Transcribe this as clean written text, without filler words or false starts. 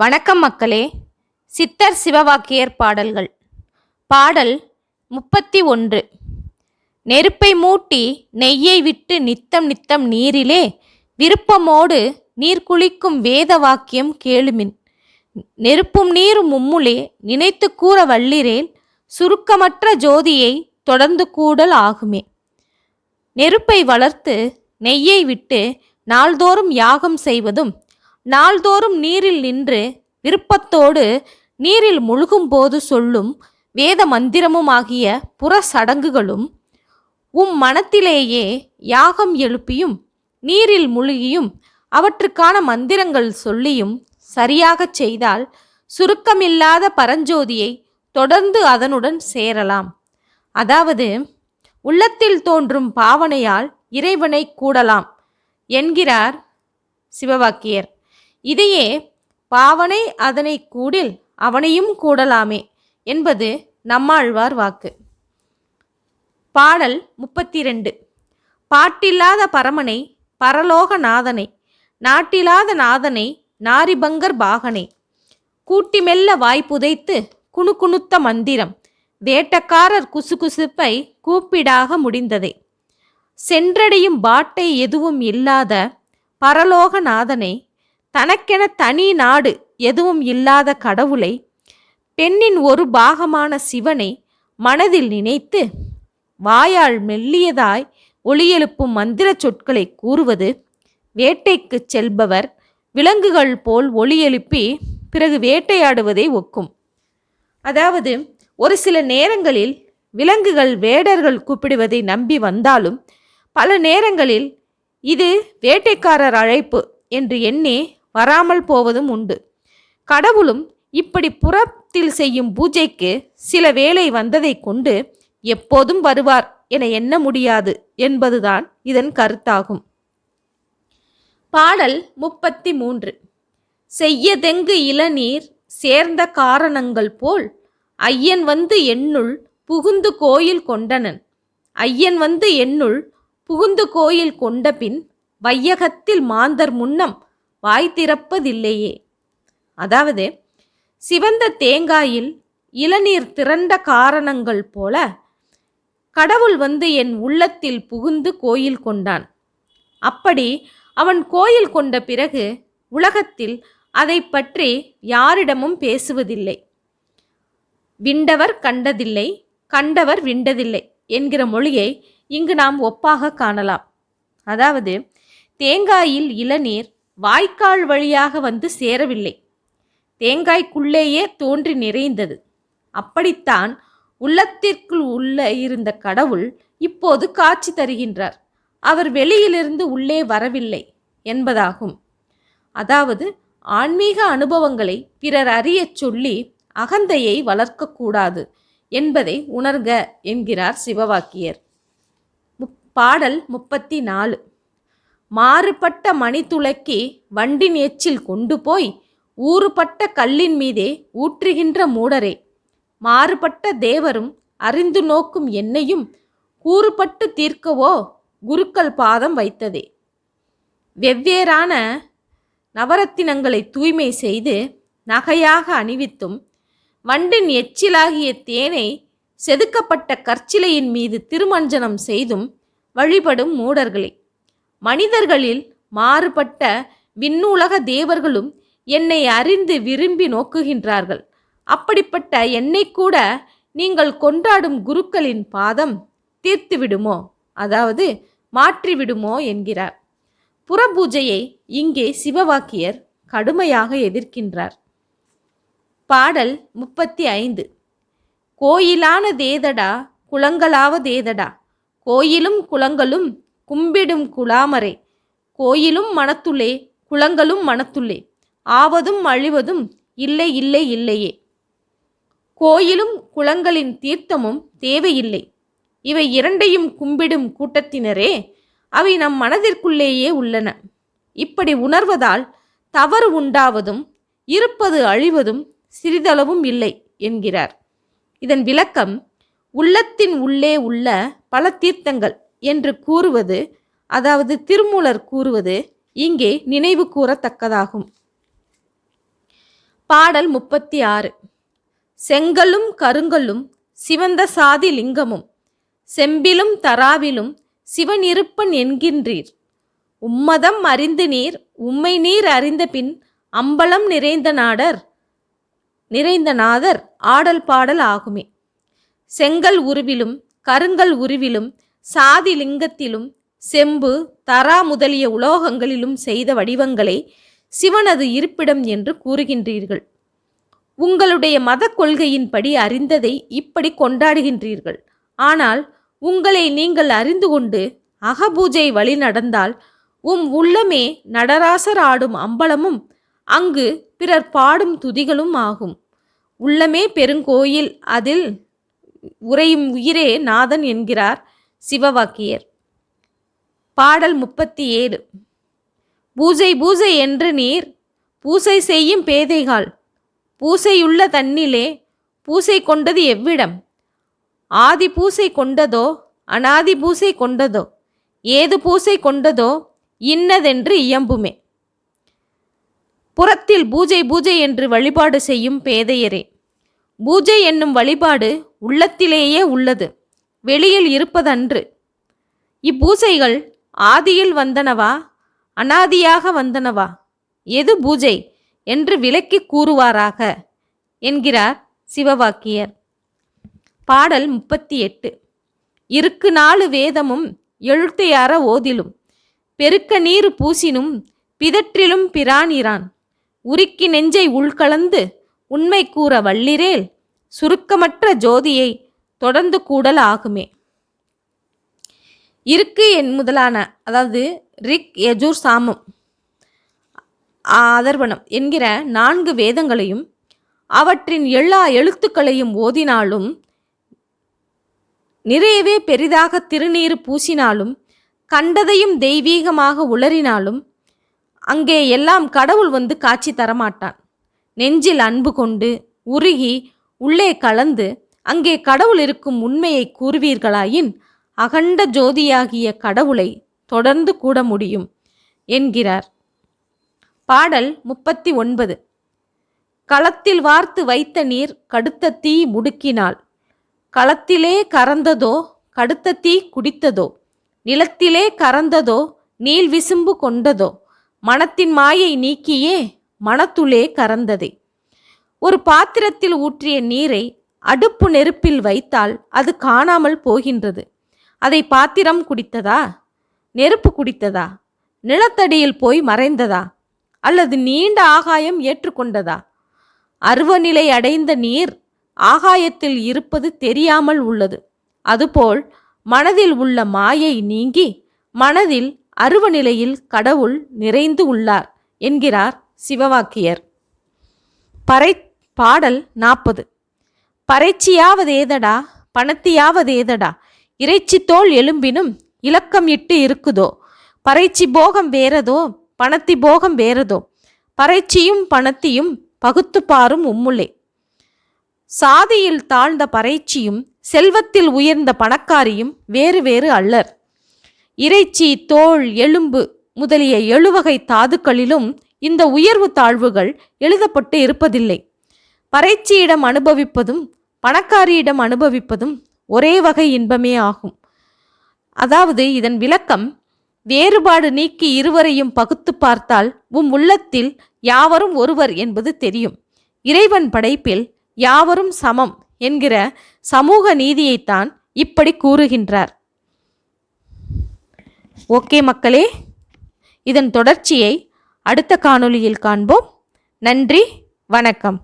வணக்கம் மக்களே. சித்தர் சிவவாக்கியர் பாடல்கள். பாடல் 31. நெருப்பை மூட்டி நெய்யை விட்டு நித்தம் நித்தம் நீரிலே விருப்பமோடு நீர் குளிக்கும் வேத வாக்கியம் கேளுமின். நெருப்பும் நீரும் மும்முலே நினைத்து கூற வல்லிரேல் சுருக்கமற்ற ஜோதியை தொடர்ந்து கூடல் ஆகுமே. நெருப்பை வளர்த்து நெய்யை விட்டு நாள்தோறும் யாகம் செய்வதும் நாள்தோறும் நீரில் நின்று விருப்பத்தோடு நீரில் முழுகும்போது சொல்லும் வேத மந்திரமுமாகிய புற சடங்குகளும் மனத்திலேயே யாகம் எழுப்பியும் நீரில் முழுகியும் அவற்றுக்கான மந்திரங்கள் சொல்லியும் சரியாகச் செய்தால் சுருக்கமில்லாத பரஞ்சோதியை தொடர்ந்து அதனுடன் சேரலாம். அதாவது உள்ளத்தில் தோன்றும் பாவனையால் இறைவனை கூடலாம் என்கிறார் சிவவாக்கியர். இதையே பாவனை அதனை கூடில் அவனையும் கூடலாமே என்பது நம்மாழ்வார் வாக்கு. பாடல் 32. பாட்டில்லாத பரமனை பரலோக நாதனை நாட்டில்லாத நாதனை நாரிபங்கர் பாகனை கூட்டி மெல்ல வாய்ப்புதைத்து குணுகுணுத்த மந்திரம் வேட்டக்காரர் குசுகுசுப்பை கூப்பிடாக முடிந்ததே. சென்றடையும் பாட்டை எதுவும் இல்லாத பரலோக நாதனை தனக்கென தனி நாடு எதுவும் இல்லாத கடவுளை பெண்ணின் ஒரு பாகமான சிவனை மனதில் நினைத்து வாயால் மெல்லியதாய் ஒளியெழுப்பும் மந்திர சொற்களை கூறுவது வேட்டைக்கு செல்பவர் விலங்குகள் போல் ஒளியெழுப்பி பிறகு வேட்டையாடுவதை ஒக்கும். அதாவது ஒரு சில நேரங்களில் விலங்குகள் வேடர்கள் கூப்பிடுவதை நம்பி வந்தாலும் பல நேரங்களில் இது வேட்டைக்காரர் அழைப்பு என்று எண்ணி வராமல் போவதும் உண்டு. கடவுளும் இப்படி புறத்தில் செய்யும் பூஜைக்கு சில வேளை வந்ததை கொண்டு எப்போதும் வருவார் என எண்ண முடியாது என்பதுதான் இதன் கருத்தாகும். பாடல் 33. செய்யதெங்கு இளநீர் சேர்ந்த காரணங்கள் போல் ஐயன் வந்து என்னுள் புகுந்து கோயில் கொண்டனன். ஐயன் வந்து என்னுள் புகுந்து கோயில் கொண்ட பின் வையகத்தில் மாந்தர் முன்னம் வாய் திறப்பதில்லையே. அதாவது சிவந்த தேங்காயில் இளநீர் திரண்ட காரணங்கள் போல கடவுள் வந்து என் உள்ளத்தில் புகுந்து கோயில் கொண்டான். அப்படி அவன் கோயில் கொண்ட பிறகு உலகத்தில் அதை பற்றி யாரிடமும் பேசுவதில்லை. விண்டவர் கண்டதில்லை, கண்டவர் விண்டதில்லை என்கிற மொழியை இங்கு நாம் ஒப்பாக காணலாம். அதாவது தேங்காயில் இளநீர் வாய்க்கால் வழியாக வந்து சேரவில்லை, தேங்காய்க்குள்ளேயே தோன்றி நிறைந்தது. அப்படித்தான் உள்ளத்திற்குள் உள்ள இருந்த கடவுள் இப்போது காட்சி தருகின்றார். அவர் வெளியிலிருந்து உள்ளே வரவில்லை என்பதாகும். அதாவது ஆன்மீக அனுபவங்களை பிறர் அறியச் சொல்லி அகந்தையை வளர்க்கக்கூடாது என்பதை உணர்க என்கிறார் சிவவாக்கியர். பாடல் 34. மாறுபட்ட மணித்துளக்கி வண்டின் எச்சில் கொண்டு போய் ஊறுபட்ட கல்லின் மீதே ஊற்றுகின்ற மூடரே, மாறுபட்ட தேவரும் அறிந்து நோக்கும் என்னையும் கூறுபட்டு தீர்க்கவோ குருக்கள் பாதம் வைத்ததே. வெவ்வேறான நவரத்தினங்களை தூய்மை செய்து நகையாக அணிவித்தும் வண்டின் எச்சிலாகிய தேனை செதுக்கப்பட்ட கற்சிலையின் மீது திருமஞ்சனம் செய்தும் வழிபடும் மூடர்களே, மனிதர்களில் மாறுபட்ட விண்ணூலக தேவர்களும் என்னை அறிந்து விரும்பி நோக்குகின்றார்கள். அப்படிப்பட்ட என்னை கூட நீங்கள் கொண்டாடும் குருக்களின் பாதம் தீர்த்துவிடுமோ, அதாவது மாற்றிவிடுமோ என்கிறார். புறபூஜையை இங்கே சிவவாக்கியர் கடுமையாக எதிர்க்கின்றார். பாடல் 35. கோயிலான தேதடா குளங்களாவ தேதடா, கோயிலும் குளங்களும் கும்பிடும் குலாமரே, கோயிலும் மனத்துள்ளே குளங்களும் மனத்துள்ளே ஆவதும் அழிவதும் இல்லை இல்லை இல்லையே. கோயிலும் குளங்களின் தீர்த்தமும் தேவையில்லை. இவை இரண்டையும் கும்பிடும் கூட்டத்தினரே, அவை நம் மனதிற்குள்ளேயே உள்ளன. இப்படி உணர்வதால் தவறு உண்டாவதும் இருப்பது அழிவதும் சிறிதளவும் இல்லை என்கிறார். இதன் விளக்கம் உள்ளத்தின் உள்ளே உள்ள பல தீர்த்தங்கள் என்று கூறுவது, அதாவது திருமூலர் கூறுவது இங்கே நினைவு கூறத்தக்கதாகும். பாடல் 36. செங்கலும் கருங்கல்லும் சிவந்த சாதி லிங்கமும் செம்பிலும் தராவிலும் சிவன் இருப்பன் என்கின்றீர். உம்மதம் அறிந்து நீர் உம்மை நீர் அறிந்த பின் அம்பலம் நிறைந்த நாதர் ஆடல் பாடல் ஆகுமே. செங்கல் உருவிலும் கருங்கல் உருவிலும் சாதி லிங்கத்திலும் செம்பு தரா முதலிய உலோகங்களிலும் செய்த வடிவங்களை சிவனது இருப்பிடம் என்று கூறுகின்றீர்கள். உங்களுடைய மத கொள்கையின்படி அறிந்ததை இப்படி கொண்டாடுகின்றீர்கள். ஆனால் உங்களை நீங்கள் அறிந்து கொண்டு அகபூஜை வழி நடந்தால் உள்ளமே நடராசர் ஆடும் அம்பலமும் அங்கு பிறர் பாடும் துதிகளும் ஆகும். உள்ளமே பெருங்கோயில், அதில் உறையும் உயிரே நாதன் என்கிறார் சிவவாக்கியர். பாடல் 37. பூஜை பூஜை என்று நீர் பூசை செய்யும் பேதைகால் பூசையுள்ள தன்னிலே பூசை கொண்டது எவ்விடம்? ஆதி பூசை கொண்டதோ அனாதி பூசை கொண்டதோ ஏது பூசை கொண்டதோ இன்னதென்று இயம்புமே. புறத்தில் பூஜை பூஜை என்று வழிபாடு செய்யும் பேதையரே, பூஜை என்னும் வழிபாடு உள்ளத்திலேயே உள்ளது, வெளியில் இருப்பதன்று. இப்பூசைகள் ஆதியில் வந்தனவா அனாதியாக வந்தனவா, எது பூஜை என்று விளக்கி கூறுவாராக என்கிறார் சிவவாக்கியர். பாடல் 38. இருக்கு 4 வேதமும் எழுத்தையார ஓதிலும் பெருக்க நீர் பூசினும் பிதற்றிலும் பிரானிரான் உருக்கி நெஞ்சை உள்கலந்து உண்மை கூற வல்லிரேல் சுருக்கமற்ற ஜோதியை தொடர்ந்து கூடல் ஆகுமே. இருக்கு முதலான, அதாவது ரிக் யஜுர் சாமம் அதர்வனம் என்கிற 4 வேதங்களையும் அவற்றின் எல்லா எழுத்துக்களையும் ஓதினாலும் நிறையவே பெரிதாக திருநீர் பூசினாலும் கண்டதையும் தெய்வீகமாக உளறினாலும் அங்கே எல்லாம் கடவுள் வந்து காட்சி தரமாட்டான். நெஞ்சில் அன்பு கொண்டு உருகி உள்ளே கலந்து அங்கே கடவுள் இருக்கும் உண்மையை கூறுவீர்களாயின் அகண்ட ஜோதியாகிய கடவுளை தொடர்ந்து கூட முடியும் என்கிறார். பாடல் 39. களத்தில் வார்த்து வைத்த நீர் கடுத்த தீ முடுக்கினாள் களத்திலே கறந்ததோ கடுத்த தீ குடித்ததோ நிலத்திலே கறந்ததோ நீள் விசும்பு கொண்டதோ மனத்தின் மாயை நீக்கியே மனத்துளே கறந்ததே. ஒரு பாத்திரத்தில் ஊற்றிய நீரை அடுப்பு நெருப்பில் வைத்தால் அது காணாமல் போகின்றது. அதை பாத்திரம் குடித்ததா, நெருப்பு குடித்ததா, நிலத்தடியில் போய் மறைந்ததா, அல்லது நீண்ட ஆகாயம் ஏற்றுக்கொண்டதா? அருவநிலை அடைந்த நீர் ஆகாயத்தில் இருப்பது தெரியாமல் உள்ளது. அதுபோல் மனதில் உள்ள மாயை நீங்கி மனதில் அருவநிலையில் கடவுள் நிறைந்து உள்ளார் என்கிறார் சிவவாக்கியர். பாடல் 40. பறைச்சியாவதேதடா பணத்தியாவதேதடா இறைச்சி தோல் எலும்பினும் இலக்கம் இட்டு இருக்குதோ பறைச்சி போகம் வேறதோ பணத்தி போகம் வேறதோ பறைச்சியும் பணத்தியும் பகுத்து பாரும் உம்முளே. சாதியில் தாழ்ந்த பறைச்சியும் செல்வத்தில் உயர்ந்த பணக்காரியும் வேறு வேறு அல்லர். இறைச்சி தோல் எலும்பு முதலிய 7 வகை தாதுக்களிலும் இந்த உயர்வு தாழ்வுகள் எழுதப்பட்டு இருப்பதில்லை. பறைச்சியிடம் அனுபவிப்பதும் பணக்காரியிடம் அனுபவிப்பதும் ஒரே வகை இன்பமே ஆகும். அதாவது இதன் விளக்கம், வேறுபாடு நீக்கி இருவரையும் பகுத்து பார்த்தால் உள்ளத்தில் யாவரும் ஒருவர் என்பது தெரியும். இறைவன் படைப்பில் யாவரும் சமம் என்கிற சமூக நீதியைத்தான் இப்படி கூறுகின்றார். ஓகே மக்களே, இதன் தொடர்ச்சியை அடுத்த காணொளியில் காண்போம். நன்றி, வணக்கம்.